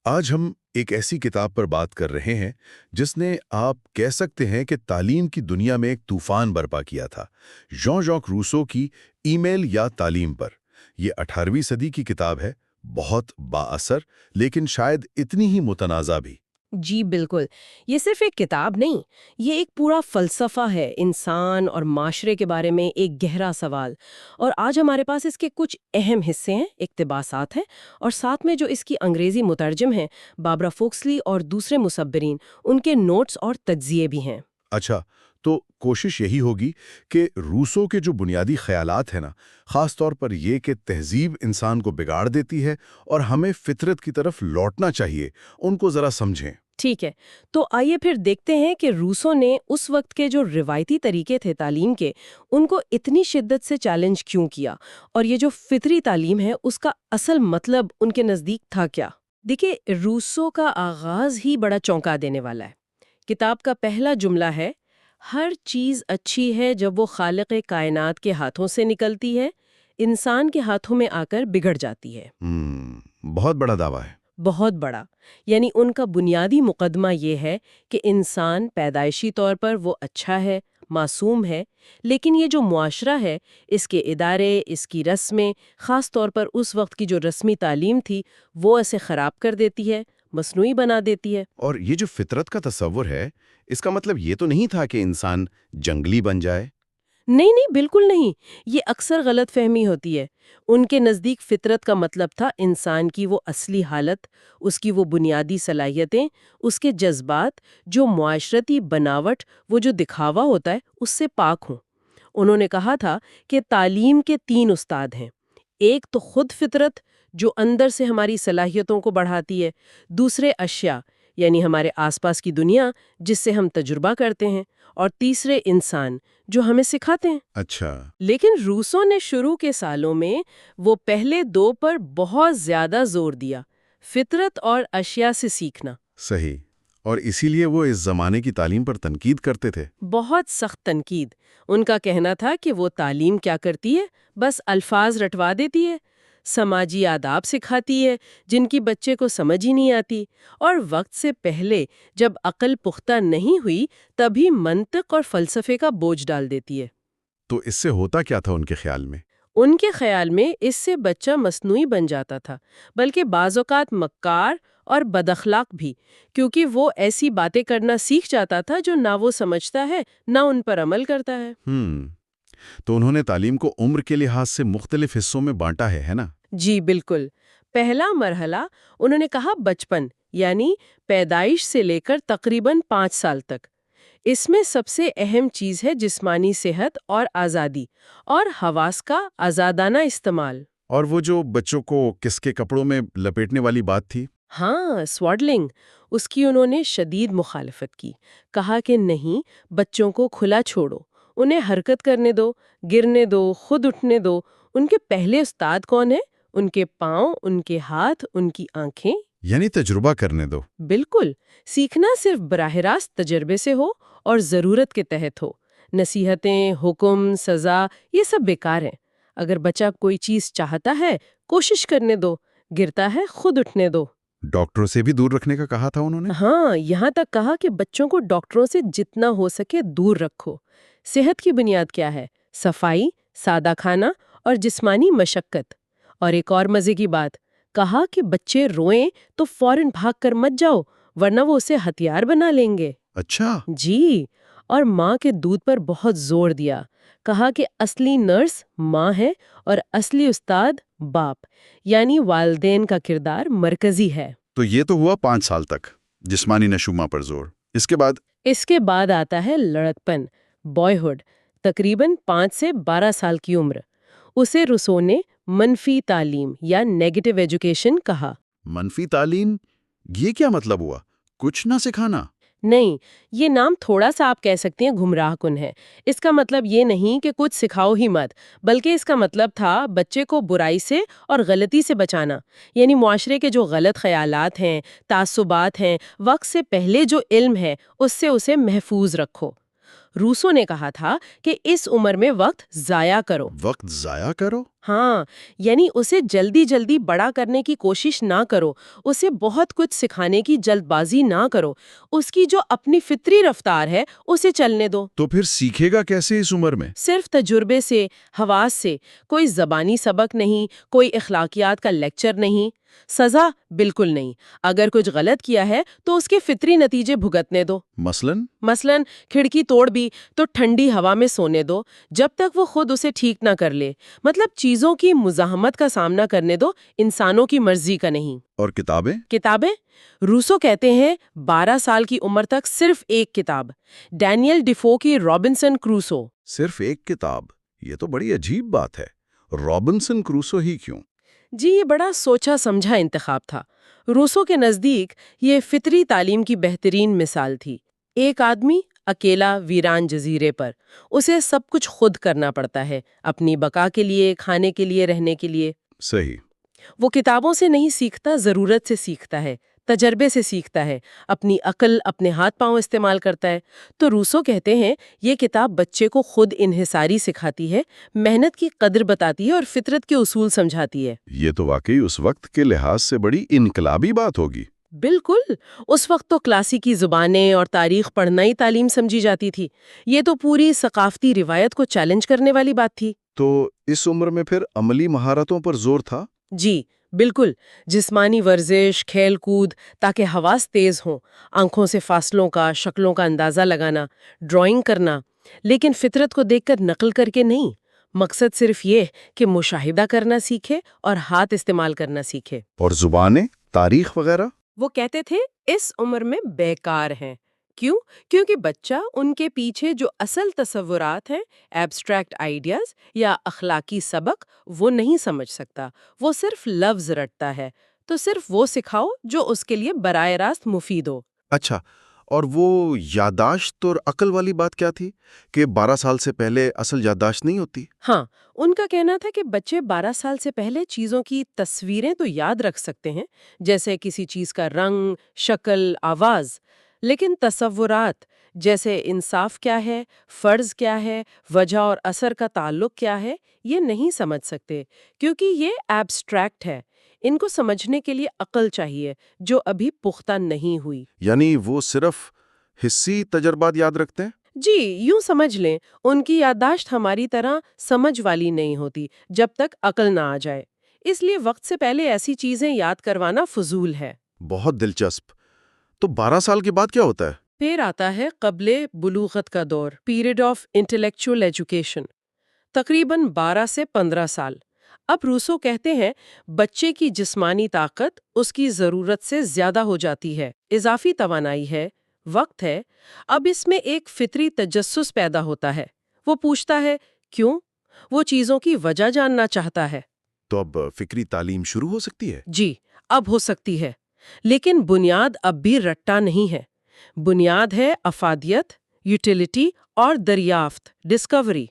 آج ہم ایک ایسی کتاب پر بات کر رہے ہیں جس نے آپ کہہ سکتے ہیں کہ تعلیم کی دنیا میں ایک طوفان برپا کیا تھا۔ جان ژاک روسو کی ای میل یا تعلیم پر۔ یہ 18ویں صدی کی کتاب ہے، بہت با اثر لیکن شاید اتنی ہی متنازع بھی۔ جی بالکل، یہ صرف ایک کتاب نہیں، یہ ایک پورا فلسفہ ہے، انسان اور معاشرے کے بارے میں ایک گہرا سوال۔ اور آج ہمارے پاس اس کے کچھ اہم حصے ہیں، اقتباسات ہیں، اور ساتھ میں جو اس کی انگریزی مترجم ہیں بابرا فوکسلی اور دوسرے مصبرین، ان کے نوٹس اور تجزیے بھی ہیں۔ اچھا، تو کوشش یہی ہوگی کہ روسو کے جو بنیادی خیالات ہیں نا، خاص طور پر یہ کہ تہذیب انسان کو بگاڑ دیتی ہے اور ہمیں فطرت کی طرف لوٹنا چاہیے، ان کو ذرا سمجھیں۔ ٹھیک ہے، تو آئیے پھر دیکھتے ہیں کہ روسو نے اس وقت کے جو روایتی طریقے تھے تعلیم کے، ان کو اتنی شدت سے چیلنج کیوں کیا، اور یہ جو فطری تعلیم ہے اس کا اصل مطلب ان کے نزدیک تھا کیا۔ دیکھیں، روسو کا آغاز ہی بڑا چونکا دینے والا ہے۔ کتاب کا پہلا جملہ ہے، ہر چیز اچھی ہے جب وہ خالق کائنات کے ہاتھوں سے نکلتی ہے، انسان کے ہاتھوں میں آ کر بگڑ جاتی ہے۔ بہت بڑا دعویٰ ہے۔ بہت بڑا، یعنی ان کا بنیادی مقدمہ یہ ہے کہ انسان پیدائشی طور پر وہ اچھا ہے، معصوم ہے، لیکن یہ جو معاشرہ ہے، اس کے ادارے، اس کی رسمیں، خاص طور پر اس وقت کی جو رسمی تعلیم تھی، وہ اسے خراب کر دیتی ہے، مصنوعی بنا دیتی ہے۔ اور یہ جو فطرت کا تصور ہے، اس کا مطلب یہ تو نہیں تھا کہ انسان جنگلی بن جائے؟ نہیں نہیں، بالکل نہیں، یہ اکثر غلط فہمی ہوتی ہے۔ ان کے نزدیک فطرت کا مطلب تھا انسان کی وہ اصلی حالت، اس کی وہ بنیادی صلاحیتیں، اس کے جذبات، جو معاشرتی بناوٹ، وہ جو دکھاوا ہوتا ہے، اس سے پاک ہوں۔ انہوں نے کہا تھا کہ تعلیم کے تین استاد ہیں، ایک تو خود فطرت جو اندر سے ہماری صلاحیتوں کو بڑھاتی ہے، دوسرے اشیاء یعنی ہمارے آس پاس کی دنیا جس سے ہم تجربہ کرتے ہیں، اور تیسرے انسان جو ہمیں سکھاتے ہیں۔ اچھا۔ لیکن روسو نے شروع کے سالوں میں وہ پہلے دو پر بہت زیادہ زور دیا، فطرت اور اشیاء سے سیکھنا۔ صحیح، اور اسی لیے وہ اس زمانے کی تعلیم پر تنقید کرتے تھے۔ بہت سخت تنقید۔ ان کا کہنا تھا کہ وہ تعلیم کیا کرتی ہے، بس الفاظ رٹوا دیتی ہے، سماجی آداب سکھاتی ہے جن کی بچے کو سمجھ ہی نہیں آتی، اور وقت سے پہلے جب عقل پختہ نہیں ہوئی تبھی منطق اور فلسفے کا بوجھ ڈال دیتی ہے۔ تو اس سے ہوتا کیا تھا ان کے خیال میں؟ ان کے خیال میں اس سے بچہ مصنوعی بن جاتا تھا، بلکہ بعض اوقات مکار اور بد اخلاق بھی، کیونکہ وہ ایسی باتیں کرنا سیکھ جاتا تھا جو نہ وہ سمجھتا ہے نہ ان پر عمل کرتا ہے۔ تو انہوں نے تعلیم کو عمر کے لحاظ سے مختلف حصوں میں بانٹا ہے نا؟ جی بالکل۔ پہلا مرحلہ انہوں نے کہا بچپن، یعنی پیدائش سے لے کر تقریباً 5 سال تک۔ اس میں سب سے اہم چیز ہے جسمانی صحت اور آزادی، اور حواس کا آزادانہ استعمال۔ اور وہ جو بچوں کو کس کے کپڑوں میں لپیٹنے والی بات تھی؟ ہاں، سواڈلنگ، اس کی انہوں نے شدید مخالفت کی۔ کہا کہ نہیں، بچوں کو کھلا چھوڑو، انہیں حرکت کرنے دو، گرنے دو، خود اٹھنے دو۔ ان کے پہلے استاد کون ہیں؟ ان کے پاؤں، ان کے ہاتھ، ان کی آنکھیں۔ یعنی تجربہ کرنے دو۔ بالکل، سیکھنا صرف براہ راست تجربے سے ہو اور ضرورت کے تحت ہو۔ نصیحتیں، حکم، سزا، یہ سب بیکار ہیں۔ اگر بچہ کوئی چیز چاہتا ہے، کوشش کرنے دو، گرتا ہے، خود اٹھنے دو۔ ڈاکٹروں سے بھی دور رکھنے کا کہا تھا انہوں نے؟ ہاں، یہاں تک کہا کہ بچوں کو ڈاکٹروں سے جتنا ہو سکے دور رکھو۔ صحت کی بنیاد کیا ہے؟ صفائی، سادہ کھانا اور جسمانی مشقت۔ اور ایک اور مزے کی بات، کہا کہ بچے روئیں تو فوراً بھاگ کر مت جاؤ، ورنہ وہ اسے ہتھیار بنا لیں گے۔ اچھا۔ جی، اور ماں کے دودھ پر بہت زور دیا۔ کہا کہ اصلی نرس ماں ہے اور اصلی استاد باپ، یعنی والدین کا کردار مرکزی ہے۔ تو یہ تو ہوا 5 سال تک جسمانی نشوما پر زور۔ اس کے بعد آتا ہے لڑکپن، بوائے ہوڈ، تقریباً 5 سے 12 سال کی عمر۔ اسے روسو نے منفی تعلیم یا نیگیٹو ایجوکیشن کہا۔ منفی تعلیم؟ یہ کیا مطلب ہوا؟ کچھ نہ سکھانا؟ نہیں، یہ نام تھوڑا سا آپ کہہ سکتے ہیں گمراہ کن ہے۔ اس کا مطلب یہ نہیں کہ کچھ سکھاؤ ہی مت، بلکہ اس کا مطلب تھا بچے کو برائی سے اور غلطی سے بچانا، یعنی معاشرے کے جو غلط خیالات ہیں، تعصبات ہیں، وقت سے پہلے جو علم ہے، اس سے اسے محفوظ رکھو۔ روسو نے کہا تھا کہ اس عمر میں وقت ضائع کرو۔ وقت ضائع کرو؟ ہاں، یعنی اسے جلدی جلدی بڑا کرنے کی کوشش نہ کرو، اسے بہت کچھ سکھانے کی جلد بازی نہ کرو، اس کی جو اپنی فطری رفتار ہے اسے چلنے دو۔ تو پھر سیکھے گا کیسے اس عمر میں؟ صرف تجربے سے، حواس سے، کوئی زبانی سبق نہیں، کوئی اخلاقیات کا لیکچر نہیں، سزا بالکل نہیں۔ اگر کچھ غلط کیا ہے تو اس کے فطری نتیجے بھگتنے دو۔ مثلاً کھڑکی توڑ بھی تو ٹھنڈی ہوا میں سونے دو جب تک وہ خود اسے ٹھیک نہ کر لے۔ مطلب چیزوں کی مزاحمت کا سامنا کرنے دو، انسانوں کی مرضی کا نہیں۔ اور کتابیں؟ روسو کہتے ہیں 12 سال کی عمر تک صرف ایک کتاب، ڈینیل ڈیفو کی رابنسن کروسو۔ صرف ایک کتاب؟ یہ تو بڑی عجیب بات ہے۔ رابنسن کروسو ہی کیوں؟ جی، یہ بڑا سوچا سمجھا انتخاب تھا۔ روسو کے نزدیک یہ فطری تعلیم کی بہترین مثال تھی۔ ایک آدمی اکیلا ویران جزیرے پر، اسے سب کچھ خود کرنا پڑتا ہے، اپنی بقا کے لیے، کھانے کے لیے، رہنے کے لیے۔ صحیح۔ وہ کتابوں سے نہیں سیکھتا، ضرورت سے سیکھتا ہے، تجربے سے سیکھتا ہے، اپنی عقل، اپنے ہاتھ پاؤں استعمال کرتا ہے۔ تو روسو کہتے ہیں یہ کتاب بچے کو خود انحصاری سکھاتی ہے، محنت کی قدر بتاتی ہے اور فطرت کے اصول سمجھاتی ہے۔ یہ تو واقعی اس وقت کے لحاظ سے بڑی انقلابی بات ہوگی۔ بالکل، اس وقت تو کلاسیکی زبانیں اور تاریخ پڑھنا ہی تعلیم سمجھی جاتی تھی۔ یہ تو پوری ثقافتی روایت کو چیلنج کرنے والی بات تھی۔ تو اس عمر میں پھر عملی مہارتوں پر زور تھا؟ جی بالکل، جسمانی ورزش، کھیل کود، تاکہ حواس تیز ہوں، آنکھوں سے فاصلوں کا، شکلوں کا اندازہ لگانا، ڈرائنگ کرنا، لیکن فطرت کو دیکھ کر نقل کر کے نہیں۔ مقصد صرف یہ کہ مشاہدہ کرنا سیکھے اور ہاتھ استعمال کرنا سیکھے۔ اور زبانیں، تاریخ وغیرہ؟ وہ کہتے تھے اس عمر میں بیکار ہیں۔ کیوں؟ کیونکہ بچہ ان کے پیچھے جو اصل تصورات ہیں، ایبسٹریکٹ آئیڈیاز یا اخلاقی سبق، وہ نہیں سمجھ سکتا، وہ صرف لفظ رٹتا ہے۔ تو صرف وہ سکھاؤ جو اس کے لیے براہ راست مفید ہو۔ اچھا، اور وہ یادداشت اور عقل والی بات کیا تھی کہ 12 سال سے پہلے اصل یادداشت نہیں ہوتی؟ ہاں، ان کا کہنا تھا کہ بچے 12 سال سے پہلے چیزوں کی تصویریں تو یاد رکھ سکتے ہیں، جیسے کسی چیز کا رنگ، شکل، آواز، لیکن تصورات جیسے انصاف کیا ہے، فرض کیا ہے، وجہ اور اثر کا تعلق کیا ہے، یہ نہیں سمجھ سکتے، کیونکہ یہ ایبسٹریکٹ ہے۔ ان کو سمجھنے کے لیے عقل چاہیے، جو ابھی پختہ نہیں ہوئی۔ یعنی وہ صرف حسی تجربات یاد رکھتے ہیں؟ جی، یوں سمجھ لیں، ان کی یادداشت ہماری طرح سمجھ والی نہیں ہوتی جب تک عقل نہ آ جائے۔ اس لیے وقت سے پہلے ایسی چیزیں یاد کروانا فضول ہے۔ بہت دلچسپ۔ تو 12 سال کے بعد کیا ہوتا ہے؟ پھر آتا ہے قبل بلوغت کا دور، پیریڈ آف انٹلیکچوئل ایجوکیشن، تقریباً 12 سے 15 سال۔ اب روسو کہتے ہیں بچے کی جسمانی طاقت اس کی ضرورت سے زیادہ ہو جاتی ہے، اضافی توانائی ہے، وقت ہے۔ اب اس میں ایک فطری تجسس پیدا ہوتا ہے۔ وہ پوچھتا ہے کیوں؟ وہ چیزوں کی وجہ جاننا چاہتا ہے۔ تو اب فکری تعلیم شروع ہو سکتی ہے؟ جی، اب ہو سکتی ہے، لیکن بنیاد اب بھی رٹا نہیں ہے۔ بنیاد ہے افادیت، یوٹیلیٹی اور دریافت، ڈسکوری۔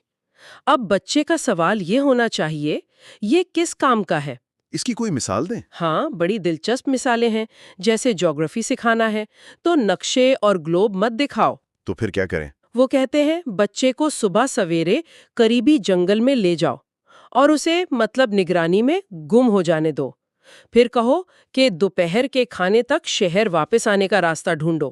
اب بچے کا سوال یہ ہونا چاہیے، یہ کس کام کا ہے؟ اس کی کوئی مثال دیں؟ ہاں، بڑی دلچسپ مثالیں ہیں۔ جیسے جغرافی سکھانا ہے تو نقشے اور گلوب مت دکھاؤ۔ تو پھر کیا کریں؟ وہ کہتے ہیں بچے کو صبح سویرے قریبی جنگل میں لے جاؤ اور اسے مطلب نگرانی میں گم ہو جانے دو۔ پھر کہو کہ دوپہر کے کھانے تک شہر واپس آنے کا راستہ ڈھونڈو۔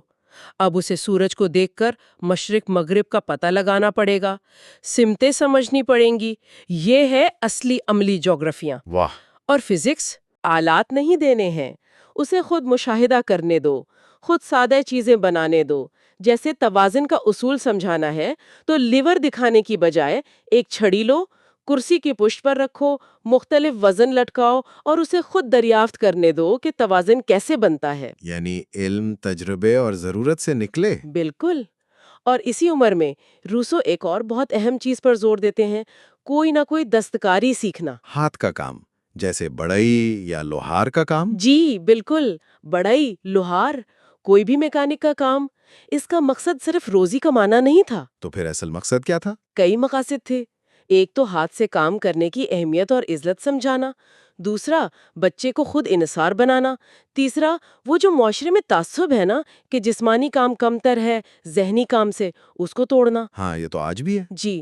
اب اسے سورج کو دیکھ کر مشرق مغرب کا پتہ لگانا پڑے گا، سمتیں سمجھنی پڑیں گی۔ یہ ہے اصلی عملی جغرافیاں۔ واہ! اور فزکس، آلات نہیں دینے ہیں، اسے خود مشاہدہ کرنے دو، خود سادہ چیزیں بنانے دو۔ جیسے توازن کا اصول سمجھانا ہے تو لیور دکھانے کی بجائے ایک چھڑی لو، کرسی کی پشت پر رکھو، مختلف وزن لٹکاؤ اور اسے خود دریافت کرنے دو کہ توازن کیسے بنتا ہے۔ یعنی علم، تجربے اور ضرورت سے نکلے۔ بالکل۔ اور اسی عمر میں روسو ایک اور بہت اہم چیز پر زور دیتے ہیں، کوئی نہ کوئی دستکاری سیکھنا۔ ہاتھ کا کام، جیسے بڑھئی یا لوہار کا کام؟ جی بالکل، بڑھئی، لوہار، کوئی بھی میکینک کا کام۔ اس کا مقصد صرف روزی کمانا نہیں تھا۔ تو پھر اصل مقصد کیا تھا؟ کئی مقاصد تھے۔ ایک تو ہاتھ سے کام کرنے کی اہمیت اور عزت سمجھانا، دوسرا بچے کو خود انحصار بنانا، تیسرا وہ جو معاشرے میں تعصب ہے نا کہ جسمانی کام کمتر ہے ذہنی کام سے، اس کو توڑنا۔ ہاں یہ تو آج بھی ہے۔ جی،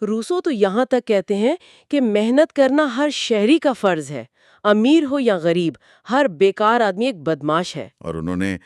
روسو تو یہاں تک کہتے ہیں کہ محنت کرنا ہر شہری کا فرض ہے، امیر ہو یا غریب، ہر بیکار آدمی ایک بدماش ہے۔ اور انہوں نے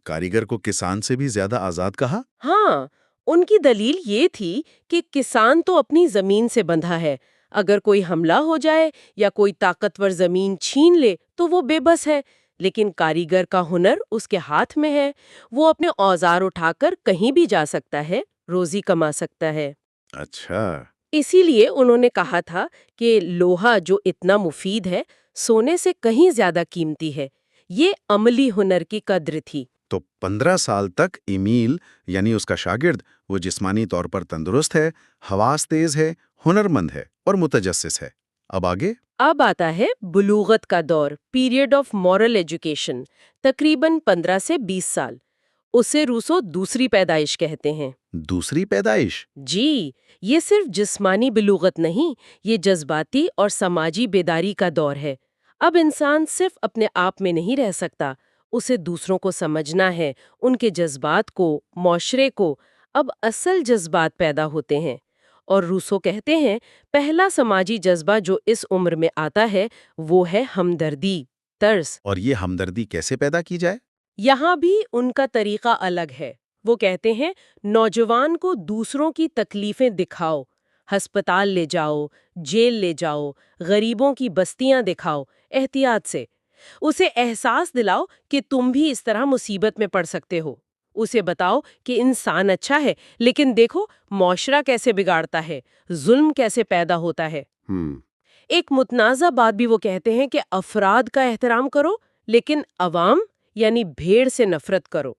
کاریگر کو کسان سے بھی زیادہ آزاد کہا۔ ہاں، ان کی دلیل یہ تھی کہ کسان تو اپنی زمین سے بندھا ہے، اگر کوئی حملہ ہو جائے یا کوئی طاقتور زمین چھین لے تو وہ بے بس ہے، لیکن کاریگر کا ہنر اس کے ہاتھ میں ہے، وہ اپنے اوزار اٹھا کر کہیں بھی جا سکتا ہے، روزی کما سکتا ہے۔ اچھا، اسی لیے انہوں نے کہا تھا کہ لوہا جو اتنا مفید ہے، سونے سے کہیں زیادہ قیمتی ہے۔ یہ عملی ہنر کی قدر تھی۔ تو 15 سال تک ایمیل یعنی اس کا شاگرد وہ جسمانی طور پر تندرست ہے، حواس تیز ہے، ہنرمند ہے اور متجسس ہے۔ اب آگے؟ اب آتا ہے بلوغت کا دور، پیریڈ آف مورل ایجوکیشن، تقریباً 15 سے 20 سال۔ اسے روسو دوسری پیدائش کہتے ہیں۔ دوسری پیدائش؟ جی، یہ صرف جسمانی بلوغت نہیں، یہ جذباتی اور سماجی بیداری کا دور ہے۔ اب انسان صرف اپنے آپ میں نہیں رہ سکتا، اسے دوسروں کو سمجھنا ہے، ان کے جذبات کو، معاشرے کو۔ اب اصل جذبات پیدا ہوتے ہیں، اور روسو کہتے ہیں پہلا سماجی جذبہ جو اس عمر میں آتا ہے وہ ہے ہمدردی، ترس۔ اور یہ ہمدردی کیسے پیدا کی جائے؟ یہاں بھی ان کا طریقہ الگ ہے۔ وہ کہتے ہیں نوجوان کو دوسروں کی تکلیفیں دکھاؤ، ہسپتال لے جاؤ، جیل لے جاؤ، غریبوں کی بستیاں دکھاؤ، احتیاط سے۔ اسے احساس دلاؤ کہ تم بھی اس طرح مصیبت میں پڑ سکتے ہو۔ اسے بتاؤ کہ انسان اچھا ہے، لیکن دیکھو معاشرہ کیسے بگاڑتا ہے، ظلم کیسے پیدا ہوتا ہے۔ ایک متنازع بات بھی وہ کہتے ہیں کہ افراد کا احترام کرو، لیکن عوام یعنی بھیڑ سے نفرت کرو۔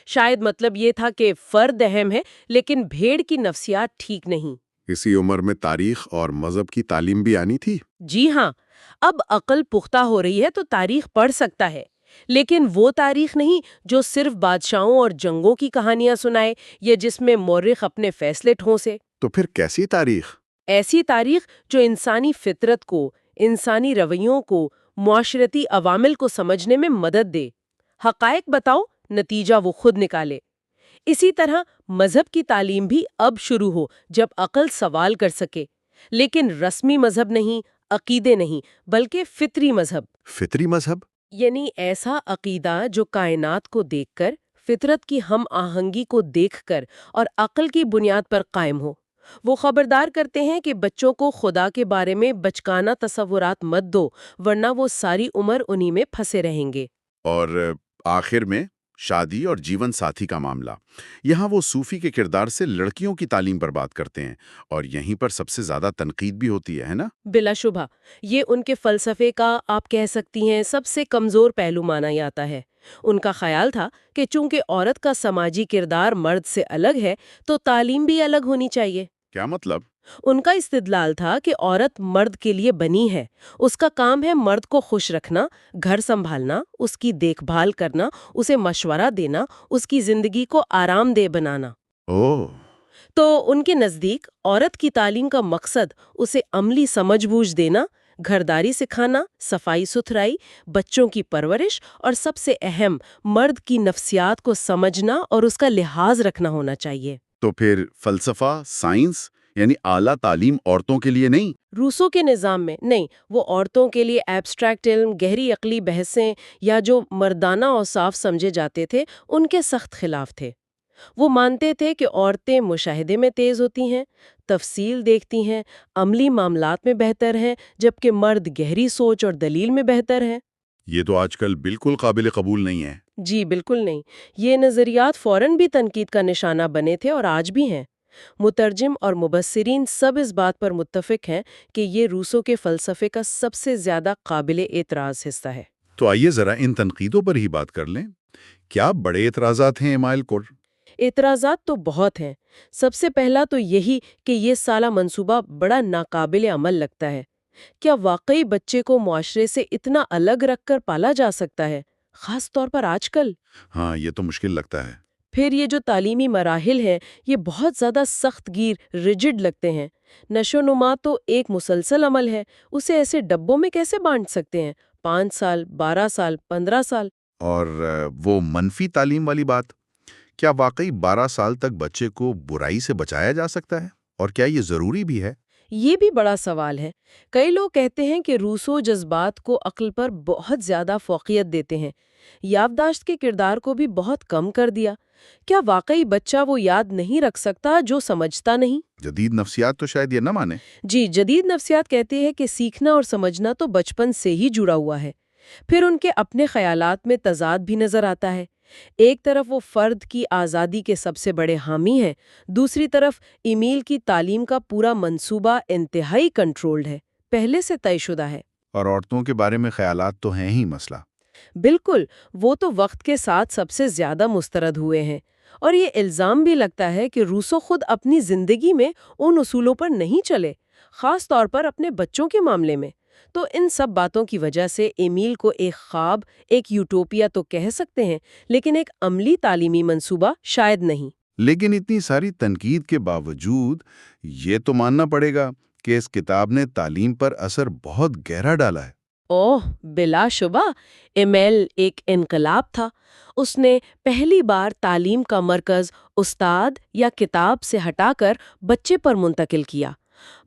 شاید مطلب یہ تھا کہ فرد اہم ہے، لیکن بھیڑ کی نفسیات ٹھیک نہیں۔ اسی عمر میں تاریخ اور مذہب کی تعلیم بھی آنی تھی۔ جی ہاں، اب عقل پختہ ہو رہی ہے تو تاریخ پڑھ سکتا ہے، لیکن وہ تاریخ نہیں جو صرف بادشاہوں اور جنگوں کی کہانیاں سنائے یا جس میں مورخ اپنے فیصلے ٹھونسے۔ تو پھر کیسی تاریخ؟ ایسی تاریخ جو انسانی فطرت کو، انسانی رویوں کو، معاشرتی عوامل کو سمجھنے میں مدد دے۔ حقائق بتاؤ، نتیجہ وہ خود نکالے۔ اسی طرح مذہب کی تعلیم بھی اب شروع ہو جب عقل سوال کر سکے، لیکن رسمی مذہب نہیں، عقیدے نہیں، بلکہ فطری مذہب۔ فطری مذہب؟ یعنی ایسا عقیدہ جو کائنات کو دیکھ کر، فطرت کی ہم آہنگی کو دیکھ کر اور عقل کی بنیاد پر قائم ہو۔ وہ خبردار کرتے ہیں کہ بچوں کو خدا کے بارے میں بچکانہ تصورات مت دو، ورنہ وہ ساری عمر انہی میں پھنسے رہیں گے۔ اور آخر میں شادی اور جیون ساتھی کا معاملہ۔ یہاں وہ صوفی کے کردار سے لڑکیوں کی تعلیم پر بات کرتے ہیں، اور یہیں پر سب سے زیادہ تنقید بھی ہوتی ہے نا؟ بلا شبہ یہ ان کے فلسفے کا، آپ کہہ سکتی ہیں، سب سے کمزور پہلو مانا جاتا ہے۔ ان کا خیال تھا کہ چونکہ عورت کا سماجی کردار مرد سے الگ ہے تو تعلیم بھی الگ ہونی چاہیے۔ کیا مطلب؟ ان کا استدلال تھا کہ عورت مرد کے لیے بنی ہے، اس کا کام ہے مرد کو خوش رکھنا، گھر سنبھالنا، اس کی دیکھ بھال کرنا، اسے مشورہ دینا، اس کی زندگی کو آرام دہ بنانا۔ اوہ! تو ان کے نزدیک عورت کی تعلیم کا مقصد اسے عملی سمجھ بوجھ دینا، گھرداری سکھانا، صفائی ستھرائی، بچوں کی پرورش، اور سب سے اہم مرد کی نفسیات کو سمجھنا اور اس کا لحاظ رکھنا ہونا چاہیے۔ تو پھر فلسفہ، سائنس یعنی اعلیٰ تعلیم عورتوں کے لیے نہیں؟ روسو کے نظام میں نہیں، وہ عورتوں کے لیے ایبسٹریکٹ علم، گہری عقلی بحثیں یا جو مردانہ اور صاف سمجھے جاتے تھے ان کے سخت خلاف تھے۔ وہ مانتے تھے کہ عورتیں مشاہدے میں تیز ہوتی ہیں، تفصیل دیکھتی ہیں، عملی معاملات میں بہتر ہیں، جبکہ مرد گہری سوچ اور دلیل میں بہتر ہیں۔ یہ تو آج کل بالکل قابل قبول نہیں ہے۔ جی بالکل نہیں، یہ نظریات فوراً بھی تنقید کا نشانہ بنے تھے اور آج بھی ہیں۔ مترجم اور مبصرین سب اس بات پر متفق ہیں کہ یہ روسو کے فلسفے کا سب سے زیادہ قابل اعتراض حصہ ہے۔ تو آئیے ذرا ان تنقیدوں پر ہی بات کر لیں۔ کیا بڑے اعتراضات ہیں ایمائل کو؟ اعتراضات تو بہت ہیں۔ سب سے پہلا تو یہی کہ یہ سالہ منصوبہ بڑا ناقابل عمل لگتا ہے۔ کیا واقعی بچے کو معاشرے سے اتنا الگ رکھ کر پالا جا سکتا ہے، خاص طور پر آج کل؟ ہاں، یہ تو مشکل لگتا ہے۔ پھر یہ جو تعلیمی مراحل ہیں یہ بہت زیادہ سخت گیر، ریجڈ لگتے ہیں۔ نشو نما تو ایک مسلسل عمل ہے، اسے ایسے ڈبوں میں کیسے بانٹ سکتے ہیں؟ 5 سال، 12 سال، 15 سال؟ اور وہ منفی تعلیم والی بات، کیا واقعی 12 سال تک بچے کو برائی سے بچایا جا سکتا ہے؟ اور کیا یہ ضروری بھی ہے؟ یہ بھی بڑا سوال ہے۔ کئی لوگ کہتے ہیں کہ روسو جذبات کو عقل پر بہت زیادہ فوقیت دیتے ہیں، یادداشت کے کردار کو بھی بہت کم کر دیا۔ کیا واقعی بچہ وہ یاد نہیں رکھ سکتا جو سمجھتا نہیں؟ جدید نفسیات تو شاید یہ نہ مانے۔ جی، جدید نفسیات کہتے ہیں کہ سیکھنا اور سمجھنا تو بچپن سے ہی جڑا ہوا ہے۔ پھر ان کے اپنے خیالات میں تضاد بھی نظر آتا ہے۔ ایک طرف وہ فرد کی آزادی کے سب سے بڑے حامی ہیں، دوسری طرف ایمیل کی تعلیم کا پورا منصوبہ انتہائی کنٹرولڈ ہے، پہلے سے طے شدہ ہے۔ اور عورتوں کے بارے میں خیالات تو ہیں ہی مسئلہ۔ بالکل، وہ تو وقت کے ساتھ سب سے زیادہ مسترد ہوئے ہیں، اور یہ الزام بھی لگتا ہے کہ روسو خود اپنی زندگی میں ان اصولوں پر نہیں چلے، خاص طور پر اپنے بچوں کے معاملے میں۔ تو ان سب باتوں کی وجہ سے ایمیل کو ایک خواب، ایک یوٹوپیا تو کہہ سکتے ہیں، لیکن ایک عملی تعلیمی منصوبہ شاید نہیں۔ لیکن اتنی ساری تنقید کے باوجود یہ تو ماننا پڑے گا کہ اس کتاب نے تعلیم پر اثر بہت گہرا ڈالا ہے۔ اوہ، بلا شبہ، ایمیل ایک انقلاب تھا۔ اس نے پہلی بار تعلیم کا مرکز استاد یا کتاب سے ہٹا کر بچے پر منتقل کیا۔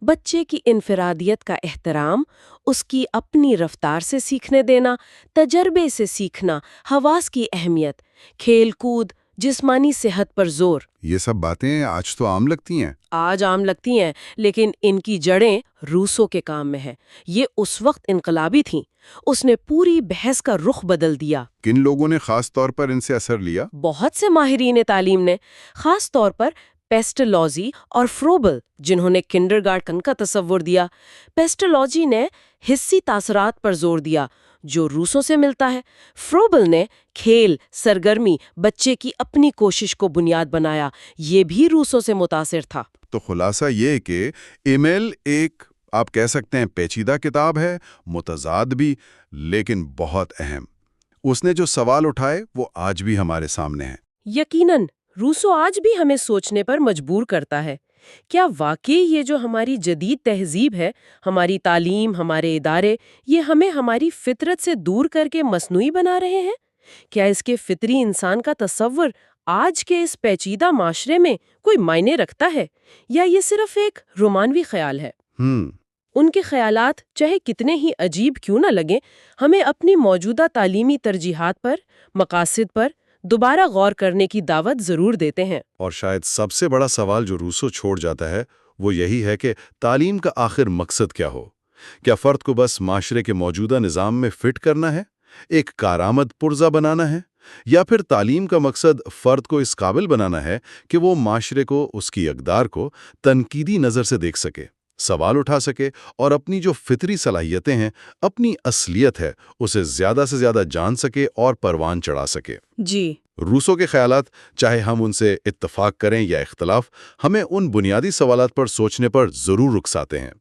بچے کی انفرادیت کا احترام، اس کی اپنی رفتار سے سیکھنے دینا، تجربے سے سیکھنا، حواس کی اہمیت، کھیل کود، جسمانی صحت پر زور۔ یہ سب باتیں آج تو عام لگتی ہیں۔ آج عام لگتی ہیں، لیکن ان کی جڑیں روسو کے کام میں ہیں۔ یہ اس وقت انقلابی تھیں۔ اس نے پوری بحث کا رخ بدل دیا۔ کن لوگوں نے خاص طور پر ان سے اثر لیا؟ بہت سے ماہرین تعلیم نے، خاص طور پر پیسٹلوجی اور فروبل، جنہوں نے کنڈرگارٹن کا تصور دیا۔ پیسٹلوجی نے حسی تاثرات پر زور دیا، جو روسو سے ملتا ہے۔ فروبل نے کھیل، سرگرمی، بچے کی اپنی کوشش کو بنیاد بنایا، یہ بھی روسو سے متاثر تھا۔ تو خلاصہ یہ کہ ایمیل ایک، آپ کہہ سکتے ہیں، پیچیدہ کتاب ہے، متضاد بھی، لیکن بہت اہم۔ اس نے جو سوال اٹھائے وہ آج بھی ہمارے سامنے ہیں۔ یقیناً روسو آج بھی ہمیں سوچنے پر مجبور کرتا ہے۔ کیا واقعی یہ جو ہماری جدید تہذیب ہے، ہماری تعلیم، ہمارے ادارے، یہ ہمیں ہماری فطرت سے دور کر کے مصنوعی بنا رہے ہیں؟ کیا اس کے فطری انسان کا تصور آج کے اس پیچیدہ معاشرے میں کوئی معنی رکھتا ہے، یا یہ صرف ایک رومانوی خیال ہے؟ ان کے خیالات چاہے کتنے ہی عجیب کیوں نہ لگیں، ہمیں اپنی موجودہ تعلیمی ترجیحات پر، مقاصد پر دوبارہ غور کرنے کی دعوت ضرور دیتے ہیں۔ اور شاید سب سے بڑا سوال جو روسو چھوڑ جاتا ہے وہ یہی ہے کہ تعلیم کا آخر مقصد کیا ہو؟ کیا فرد کو بس معاشرے کے موجودہ نظام میں فٹ کرنا ہے، ایک کارآمد پرزہ بنانا ہے، یا پھر تعلیم کا مقصد فرد کو اس قابل بنانا ہے کہ وہ معاشرے کو، اس کی اقدار کو تنقیدی نظر سے دیکھ سکے، سوال اٹھا سکے، اور اپنی جو فطری صلاحیتیں ہیں، اپنی اصلیت ہے، اسے زیادہ سے زیادہ جان سکے اور پروان چڑھا سکے؟ جی، روسو کے خیالات، چاہے ہم ان سے اتفاق کریں یا اختلاف، ہمیں ان بنیادی سوالات پر سوچنے پر ضرور رکساتے ہیں۔